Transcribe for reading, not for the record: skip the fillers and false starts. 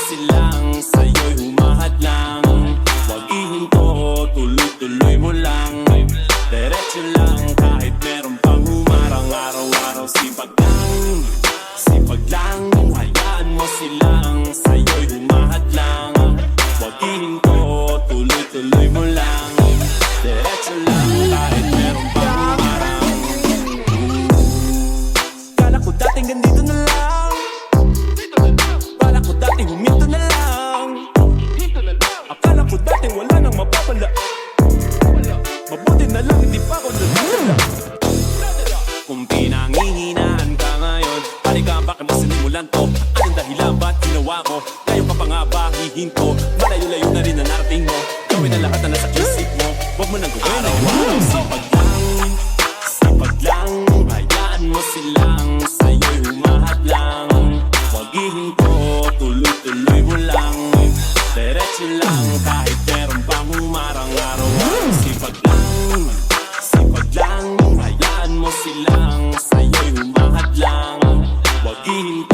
silang sa'yo'y humahadlang. Huwag ihinto, tuloy-tuloy mo lang. Diretso lang kahit meron pang humarang. Araw-araw sipag lang. Hayaan mo silang sa'yo'y humahadlang. Huwag ihinto, tuloy-tuloy mo lang. Diretso lang kahit meron pang humarang. Kala ko dating ganito na lang. Kala ko dating huminto na lang. Akala ko dating wala nang mapapala. Mabuti na lang hindi pa ako nagdadala. Kung pinanghihinaan ka ngayon, halika bakit mo sinimulan to? Anong dahilan ba't ginawa mo? Ngayon ka pa nga ba hihinto? Malayo-layo na rin na narating mo. Gawin na lahat na nasa isip mo. Huwag mo nang gawin. Araw-araw sipag lang. Hayaan mo silang sa'yo'y humahadlang. Huwag ihinto, tuloy-tuloy mo lang. Diretso lang kahit meron pang humarang. Araw-araw sipag lang. Hayaan mo silang sa'yo'y humahadlang. Huwag ihinto,